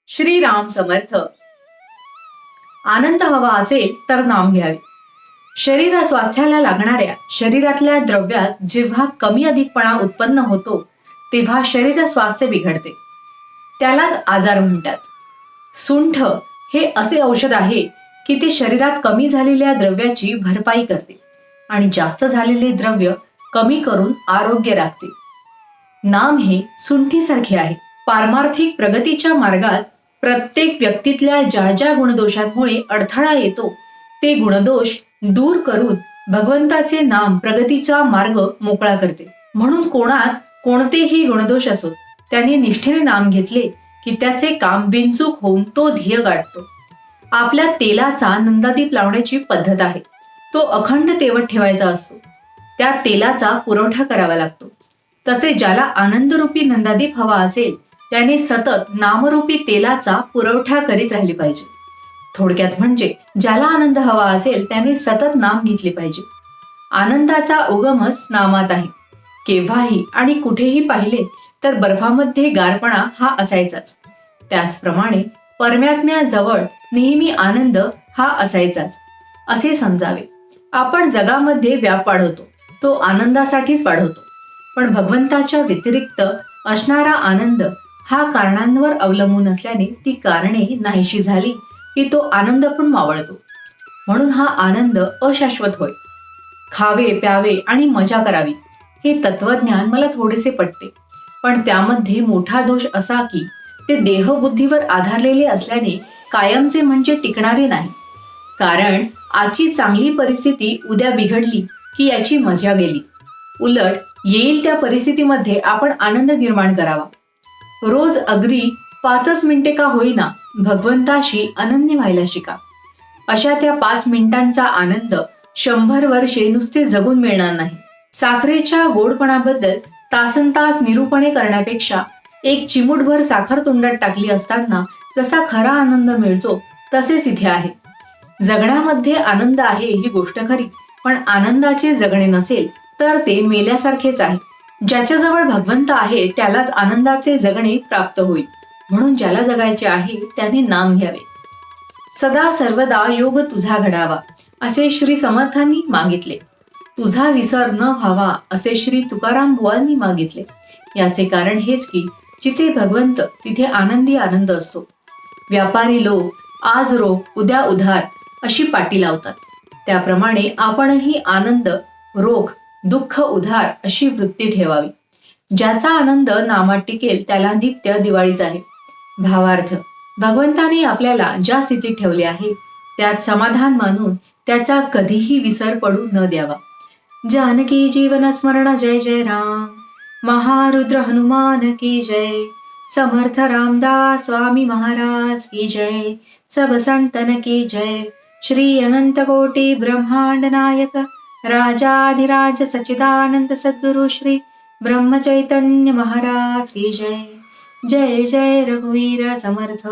श्रीराम समर्थ. आनंद हवा असेल तर नाम घ्यावे. शरीर स्वास्थ्याला लागणाऱ्या शरीरातल्या द्रव्यात जेव्हा कमी अधिकपणा उत्पन्न होतो तेव्हा शरीर स्वास्थ्य बिघडते. त्यालाच आजार म्हणतात. सुंठ हे असे औषध आहे की ते शरीरात कमी झालेल्या द्रव्याची भरपाई करते आणि जास्त झालेले द्रव्य कमी करून आरोग्य राखते. नाम हे सुंठीसारखे आहे. पारमार्थिक प्रगतीच्या मार्गात प्रत्येक व्यक्तीतल्या ज्या ज्या गुणदोषांमुळे अडथळा येतो ते गुणदोष दूर करून भगवंताचे नाम प्रगतीचा मार्ग मोकळा करते. म्हणून कोणात कोणतेही गुणदोष असो त्याने निष्ठेने नाम घेतले की त्याचे काम बिनचूक होऊन तो ध्येय गाठतो. आपल्या तेलाचा नंदादीप लावण्याची पद्धत आहे. तो अखंड तेवत ठेवायचा असतो. त्या तेलाचा पुरवठा करावा लागतो. तसे ज्याला आनंदरूपी नंदादीप हवा असेल त्याने सतत नामरूपी तेलाचा पुरवठा करीत राहिले पाहिजे. थोडक्यात म्हणजे ज्याला आनंद हवा असेल त्याने सतत नाम घेतले पाहिजे. आनंदाचा उगमच नामात आहे. केव्हाही आणि कुठेही पाहिले तर बर्फामध्ये गारपणा हा असायचाच. त्याचप्रमाणे परमात्म्याजवळ नेहमी आनंद हा असायचाच असे समजावे. आपण जगामध्ये व्याप वाढवतो तो आनंदासाठीच वाढवतो, पण भगवंताच्या व्यतिरिक्त असणारा आनंद हा कारणांवर अवलंबून असल्याने ती कारणे नाहीशी झाली की तो आनंद पण मावळतो. म्हणून हा आनंद अशाश्वत होय. खावे प्यावे आणि मजा करावी हे तत्वज्ञान मला थोडेसे पटते, पण त्यामध्ये मोठा दोष असा की ते देहबुद्धीवर आधारलेले असल्याने कायमचे म्हणजे टिकणारे नाही. कारण आजची चांगली परिस्थिती उद्या बिघडली की याची मजा गेली. उलट येईल त्या परिस्थितीमध्ये आपण आनंद निर्माण करावा. रोज अगदी 5 मिनिटे का होईना भगवंताशी अनन्य व्हायला शिका. अशा त्या 5 मिनिटांचा आनंद 100 वर्षे नुसते जगून मिळणार नाही. साखरेच्या गोडपणाबद्दल तासनतास निरूपणे करण्यापेक्षा एक चिमूटभर साखर तोंडात टाकली असताना जसा खरा आनंद मिळतो तसेच इथे आहे. जगण्यामध्ये आनंद आहे ही गोष्ट खरी, पण आनंदाचे जगणे नसेल तर ते मेल्यासारखेच आहे. ज्याच्याजवळ भगवंत आहे त्यालाच आनंदाचे जगणे प्राप्त होईल. म्हणून ज्याला जगायचे आहे त्याने नाम घ्यावे. सदा सर्वदा योग तुझा घडावा असे श्री समर्थांनी मागितले. तुझा विसर न व्हावा असे श्री तुकाराम बुवांनी मागितले. याचे कारण हेच की जिथे भगवंत तिथे आनंदी आनंद असतो. व्यापारी लोक आज रोख उद्या उधार अशी पाटी लावतात. त्याप्रमाणे आपणही आनंद रोख दुःख उधार अशी वृत्ती ठेवावी. ज्याचा आनंद नामात टिकेल त्याला नित्य दिवाळीच आहे. भावार्थ, भगवंताने आपल्याला ज्या स्थितीत ठेवले आहे त्यात समाधान मानून त्याचा कधीही विसर पडू न द्यावा. जानकी जीवन स्मरण जय जय राम. महारुद्र हनुमान की जय. समर्थ रामदास स्वामी महाराज की जय. सब संतन की जय. श्री अनंत कोटी ब्रह्मांड नायक राजाधिराज सच्चिदानंद सद्गुरु श्री ब्रह्म चैतन्य महाराज की जय. जय जय रघुवीर समर्थ.